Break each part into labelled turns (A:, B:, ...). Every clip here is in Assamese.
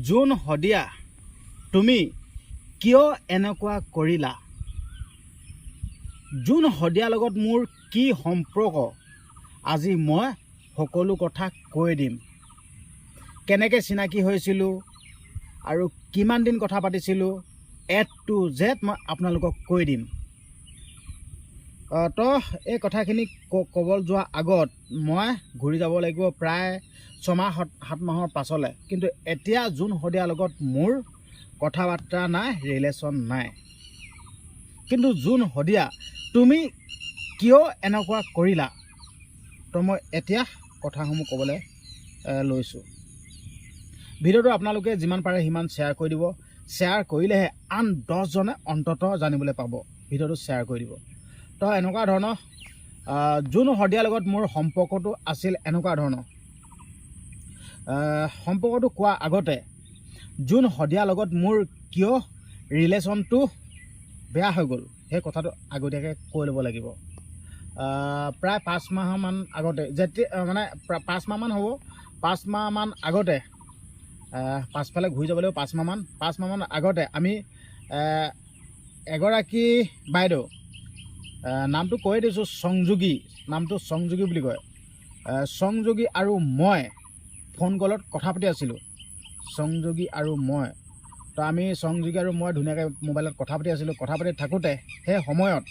A: জোন শদিয়া, তুমি কিয় এনেকুৱা কৰিলা? জোন শদিয়াৰ লগত মোৰ কি সম্পৰ্ক, আজি মই সকলো কথা কৈ দিম। কেনেকৈ চিনাকি হৈছিলোঁ আৰু কিমান দিন কথা পাতিছিলোঁ, A to Z মই আপোনালোকক কৈ দিম। তো এই কথাখিনি ক'বলৈ যোৱাৰ আগত মই ঘূৰি যাব লাগিব প্ৰায় 6-7 মাহৰ পাছলৈ। কিন্তু এতিয়া জোন শদিয়াৰ লগত মোৰ কথা বাৰ্তা নাই, ৰিলেশ্যন নাই। কিন্তু জোন শদিয়া, তুমি কিয় এনেকুৱা কৰিলা? তো মই এতিয়া কথাসমূহ ক'বলৈ লৈছোঁ। ভিডিঅ'টো আপোনালোকে যিমান পাৰে সিমান শ্বেয়াৰ কৰি দিব। শ্বেয়াৰ কৰিলেহে আন 10জনে অন্ততঃ জানিবলৈ পাব। ভিডিঅ'টো শ্বেয়াৰ কৰি দিব। তো এনেকুৱা ধৰণৰ জোন শদিয়াৰ লগত মোৰ সম্পৰ্কটো আছিল এনেকুৱা ধৰণৰ। সম্পৰ্কটো কোৱাৰ আগতে জোন শদিয়াৰ লগত মোৰ কিয় ৰিলেশ্যনটো বেয়া হৈ গ'ল সেই কথাটো আগতীয়াকৈ কৈ ল'ব লাগিব। প্ৰায় 5 মাহমান আগতে, যেতিয়া মানে 5 মাহমান হ'ব, 5 মাহমান আগতে, পাছফালে ঘূৰি যাব লাগিব 5 মাহমান আগতে আমি এগৰাকী বাইদেউ, নামটো কৈ দিছোঁ, সংযোগী, নামটো সংযোগী বুলি কয়। সংযোগী আৰু মই ফোন কলত কথা পাতি আছিলোঁ। সংযোগী আৰু মই, তো আমি সংযোগী আৰু মই ধুনীয়াকৈ মোবাইলত কথা পাতি আছিলোঁ। কথা পাতি থাকোঁতে সেই সময়ত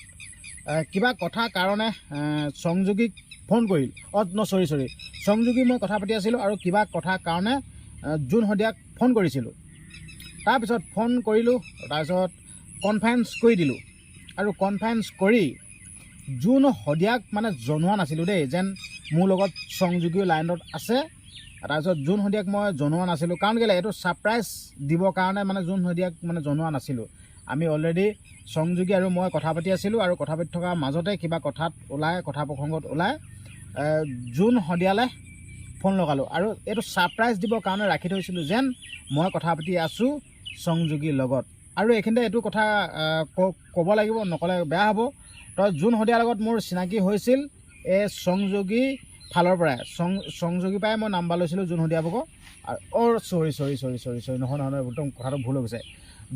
A: কিবা কথা কাৰণে সংযোগীক ফোন কৰিল। চৰি সংযোগী মই কথা পাতি আছিলোঁ আৰু কিবা কথা কাৰণে জোন শদিয়াক ফোন কৰিছিলোঁ। তাৰপিছত ফোন কৰিলোঁ, তাৰপিছত কনফাৰেঞ্চ কৰি দিলোঁ। আৰু কনফাৰেঞ্চ কৰি জোন শদিয়াক মানে জনোৱা নাছিলোঁ দেই, যেন মোৰ লগত সংযোগী লাইনত আছে। তাৰপিছত জোন শদিয়াক মই জনোৱা নাছিলোঁ, কাৰণ কেলৈ এইটো ছাৰপ্ৰাইজ দিবৰ কাৰণে মানে জোন শদিয়াক মানে জনোৱা নাছিলোঁ। আমি অলৰেডি সংযোগী আৰু মই কথা পাতি আছিলোঁ, আৰু কথা পাতি থকাৰ মাজতে কিবা কথাত ওলাই, কথা প্ৰসংগত ওলাই জোন শদিয়ালৈ ফোন লগালোঁ। আৰু এইটো ছাৰপ্ৰাইজ দিবৰ কাৰণে ৰাখি থৈছিলোঁ, যেন মই কথা পাতি আছোঁ সংযোগীৰ লগত। আৰু এইখিনিতে এইটো কথা ক'ব লাগিব, নক'লে বেয়া হ'ব। তো জোন শদিয়াৰ লগত মোৰ চিনাকি হৈছিল এই সংযোগী ফালৰ পৰাই। সংযোগীৰ পৰাই মই নাম্বাৰ লৈছিলোঁ জোন শদিয়া ভাগৰ। চৰি নহয়, একদম কথাটো ভুল হৈ গৈছে।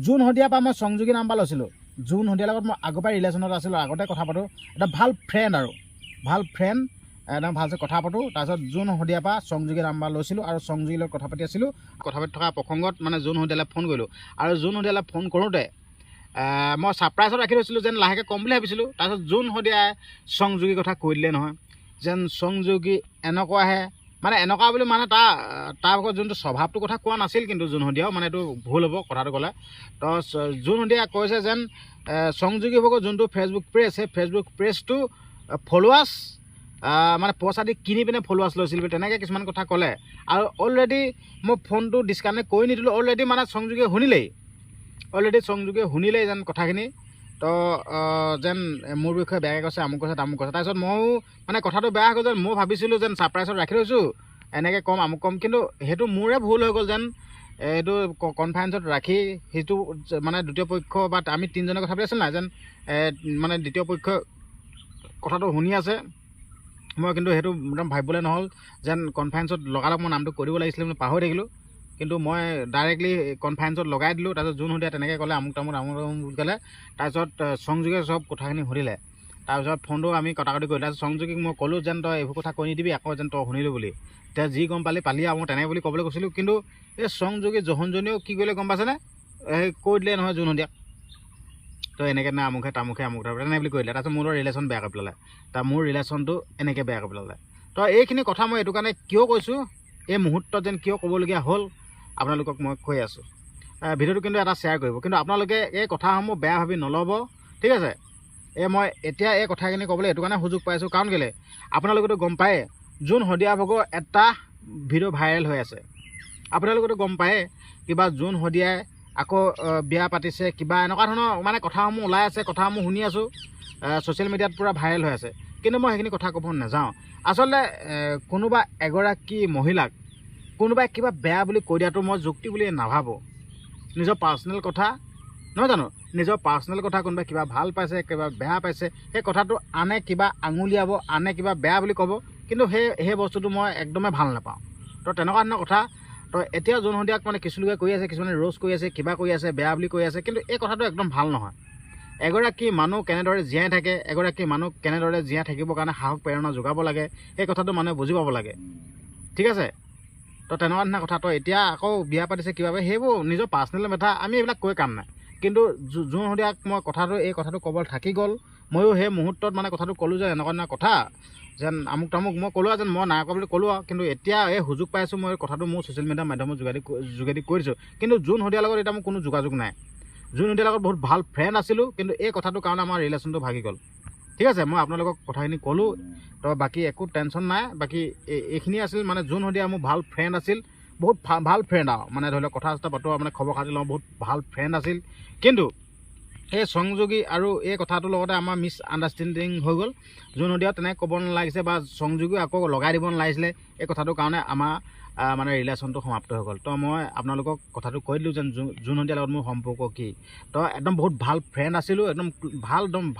A: জোন শদিয়াৰ পৰা মই সংযোগী নাম্বাৰ লৈছিলোঁ। জোন শদিয়াৰ লগত মই আগৰ পৰাই ৰিলেশ্যনত আছিলোঁ, আগতে কথা পাতোঁ, এটা ভাল ফ্ৰেণ্ড আৰু ভাল ফ্ৰেণ্ড, একদম ভালকৈ কথা পাতোঁ। তাৰপিছত জোন শদিয়াৰ পৰা সংযোগী নাম্বাৰ লৈছিলোঁ আৰু সংযোগীৰ লগত কথা পাতি আছিলোঁ। কথা পাতি থকা প্ৰসংগত মানে জোন শদিয়ালৈ ফোন কৰিলোঁ। আৰু জোন শদিয়ালৈ ফোন কৰোঁতে মই ছাৰপ্ৰাইজত ৰাখি থৈছিলোঁ, যেন লাহেকৈ ক'ম বুলি ভাবিছিলোঁ। তাৰপিছত জোন শদিয়াই সংযোগীৰ কথা কৈ দিলে নহয়, যেন সংযোগী এনেকুৱাহে, মানে এনেকুৱা বুলি মানে তাৰ ভাগত যোনটো স্বভাৱটোৰ কথা কোৱা নাছিল, কিন্তু জোন শদিয়াও মানে এইটো ভুল হ'ব কথাটো ক'লে। তো জোন শদিয়াই কৈছে যেন সংযোগী ভাগৰ যোনটো ফেচবুক পেজ, সেই ফেচবুক পেজটো ফলোৱাৰ্ছ মানে পইচা দি কিনি পিনে ফলোৱাৰ্ছ লৈছিল, তেনেকৈ কিছুমান কথা ক'লে। আৰু অলৰেডি মই ফোনটো ডিছকানেক্ট কৰি নিদিলোঁ, অলৰেডি মানে সংযোগীয়ে শুনিলেই যেন কথাখিনি। তো যেন মোৰ বিষয়ে বেয়াকৈ কৈছে, আমুক কৈছে তামুক কৈছে। তাৰপিছত ময়ো মানে কথাটো বেয়া হৈ গ'ল, যেন মই ভাবিছিলোঁ যেন ছাৰপ্ৰাইজত ৰাখি থৈছোঁ, এনেকৈ ক'ম আমুক ক'ম, কিন্তু সেইটো মোৰে ভুল হৈ গ'ল। যেন এইটো কনফাৰেঞ্চত ৰাখি সেইটো মানে দ্বিতীয় পক্ষ বা আমি 3জনে কথা পাতি আছিল নাই, যেন মানে দ্বিতীয় পক্ষ কথাটো শুনি আছে। মই কিন্তু সেইটো একদম ভাবিবলৈ নহ'ল, যেন কনফাৰেঞ্চত লগালগ মই নামটো কৰিব লাগিছিলে, মই পাহৰি থাকিলোঁ। কিন্তু মই ডাইৰেক্টলি কনফাৰেঞ্চত লগাই দিলোঁ। তাৰপিছত জোন শদিয়া তেনেকৈ ক'লে, আমুক তামুক বুলি ক'লে। তাৰপিছত সংযোগে চব কথাখিনি সুধিলে। তাৰপিছত ফোনটো আমি কটাকটি কৰিলোঁ। তাৰপিছত সংযোগীক মই ক'লোঁ যেন তই এইবোৰ কথা কৈ নিদিবি, আকৌ যেন তই শুনিলোঁ বুলি। এতিয়া যি গম পালি আৰু মই তেনেকৈ বুলি ক'বলৈ কৈছিলোঁ। কিন্তু এই সংযোগী জহনজনীয়েও কি কৰিলে গম পাইছেনে, কৈ দিলে নহয় জোন শদিয়াক, তো এনেকৈ নাই আমুকহে তামুকহে আমুক তেনে বুলি কৈ দিলে। তাৰপিছত মোৰ ৰিলেশ্যন বেয়া কৰি পেলালে। মোৰ ৰিলেশ্যনটো এনেকৈ বেয়া কৰি পেলালে। তো এইখিনি কথা মই এইটো কাৰণে কিয় কৈছোঁ, এই মুহূৰ্তত যেন কিয় ক'বলগীয়া হ'ল আপোনালোকক মই কৈ আছোঁ। ভিডিঅ'টো কিন্তু এটা শ্বেয়াৰ কৰিব, কিন্তু আপোনালোকে এই কথাসমূহ বেয়া ভাবি নল'ব, ঠিক আছে। মই এতিয়া এই কথাখিনি ক'বলৈ এইটো কাৰণে সুযোগ পাইছোঁ, কাৰণ কেলৈ আপোনালোকেতো গম পায়ে জোন শদিয়া ভাগৰ এটা ভিডিঅ' ভাইৰেল হৈ আছে। আপোনালোকেতো গম পায়ে কিবা জোন শদিয়াই আকৌ বিয়া পাতিছে, কিবা এনেকুৱা ধৰণৰ মানে কথাসমূহ ওলাই আছে, কথাসমূহ শুনি আছোঁ, ছ'চিয়েল মিডিয়াত পূৰা ভাইৰেল হৈ আছে। কিন্তু মই সেইখিনি কথা ক'ব নাযাওঁ। আচলতে কোনোবা এগৰাকী মহিলাক কোনোবাই কিবা বেয়া বুলি কৈ দিয়াটো মই যুক্তি বুলি নাভাবোঁ। নিজৰ পাৰ্চনেল কথা নহয় জানো, নিজৰ পাৰ্চনেল কথা, কোনোবাই কিবা ভাল পাইছে, কিবা বেয়া পাইছে, সেই কথাটো আনে কিবা আঙুলিয়াব, আনে কিবা বেয়া বুলি ক'ব, কিন্তু সেই বস্তুটো মই একদমেই ভাল নাপাওঁ। তো তেনেকুৱা ধৰণৰ কথা তো এতিয়া জোন সন্ধিয়াক মানে কিছু লোকে কৈ আছে, কিছুমানে ৰোজ কৰি আছে, কিবা কৰি আছে, বেয়া বুলি কৈ আছে, কিন্তু এই কথাটো একদম ভাল নহয়। এগৰাকী মানুহ কেনেদৰে জীয়াই থাকে, এগৰাকী মানুহ কেনেদৰে জীয়াই থাকিবৰ কাৰণে সাহস প্ৰেৰণা যোগাব লাগে, সেই কথাটো মানুহে বুজি পাব লাগে। ঠিক আছে, তো তেনেকুৱা ধৰণৰ কথা। তো এতিয়া আকৌ বিয়া পাতিছে কিবা, সেইবোৰ নিজৰ পাৰ্চনেল মেটাৰ, আমি এইবিলাক কৈ কাম নাই। কিন্তু জোন সন্ধিয়াক মই এই কথাটো ক'বলৈ থাকি গ'ল। ময়ো সেই মুহূৰ্তত মানে কথাটো ক'লোঁ যে এনেকুৱা ধৰণৰ কথা, যেন আমুক তামুক মই ক'লোঁ যেন মই নাই কোৱা বুলি ক'লোঁ আৰু। কিন্তু এতিয়া এই সুযোগ পাইছোঁ, মই কথাটো মোৰ ছ'চিয়েল মিডিয়াৰ মাধ্যমৰ যোগেদি কৈ দিছোঁ। কিন্তু জোন সন্ধিয়াৰ লগত এতিয়া মোৰ কোনো যোগাযোগ নাই। জোন সন্ধিয়াৰ লগত বহুত ভাল ফ্ৰেণ্ড আছিলোঁ, কিন্তু এই কথাটোৰ কাৰণে আমাৰ ৰিলেশ্যনটো ভাগি গ'ল। ঠিক আছে, মই আপোনালোকক কথাখিনি ক'লোঁ। তো বাকী একো টেনশ্যন নাই। বাকী এইখিনি আছিল মানে জোন সন্ধিয়া মোৰ ভাল ফ্ৰেণ্ড আছিল, বহুত ভাল ফ্ৰেণ্ড আৰু মানে ধৰি লওক কথা চথা পাতোঁ, মানে খবৰ খাতি লওঁ, বহুত ভাল ফ্ৰেণ্ড আছিল। কিন্তু এই সংযোগী আৰু এই কথাটোৰ লগতে আমাৰ মিছ আণ্ডাৰষ্টেণ্ডিং হৈ গ'ল। জোন সন্ধিয়াও তেনেকৈ ক'ব নালাগিছে বা সংযোগী আকৌ লগাই দিব নালাগিছিলে। এই কথাটোৰ কাৰণে আমাৰ মানে ৰিলেশ্যনটো সমাপ্ত হৈ গ'ল। তো মই আপোনালোকক কথাটো কৈ দিলোঁ যেন জোন সন্ধিয়াৰ লগত মোৰ সম্পৰ্ক কি। তো একদম বহুত ভাল ফ্ৰেণ্ড আছিলোঁ, একদম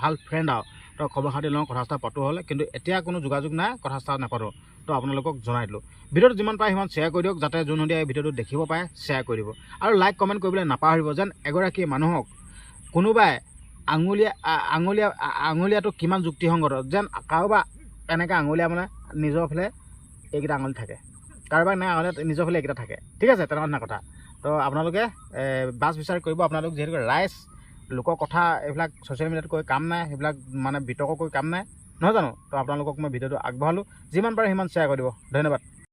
A: ভাল ফ্ৰেণ্ড আৰু। তো খবৰ খাতি লওঁ, কথা চথা পাতোঁ হ'লে, কিন্তু এতিয়া কোনো যোগাযোগ নাই, কথা চথা নাপাতোঁ। তো আপোনালোকক জনাই দিলোঁ। ভিডিঅ'টো যিমান পাৰে সিমান শ্বেয়াৰ কৰি দিয়ক, যাতে জোন সন্ধিয়া এই ভিডিঅ'টো দেখিব পাৰে, শ্বেয়াৰ কৰি দিব। আৰু লাইক কমেণ্ট কৰিবলৈ নাপাহৰিব, যেন এগৰাকী মানুহক কোনোবাই আঙুলীয়াটো কিমান যুক্তিসংগত, যেন কাৰোবাৰ এনেকৈ আঙুলীয়া মানে নিজৰ ফালে এইকেইটা আঙুলি থাকে, কাৰোবাৰ এনেকৈ আঙুলীয়া নিজৰ ফালে এইকেইটা থাকে। ঠিক আছে, তেনেকুৱা ধৰণৰ কথা। তো আপোনালোকে বাছ বিচাৰ কৰিব। আপোনালোক যিহেতু ৰাইজ, লোকৰ কথা এইবিলাক ছ'চিয়েল মিডিয়াত কৈ কাম নাই, সেইবিলাক মানে বিতৰ্ক কৰি কাম নাই, নহয় জানো। তো আপোনালোকক মই ভিডিঅ'টো আগবঢ়ালোঁ, যিমান পাৰে সিমান শ্বেয়াৰ কৰি দিব। ধন্যবাদ।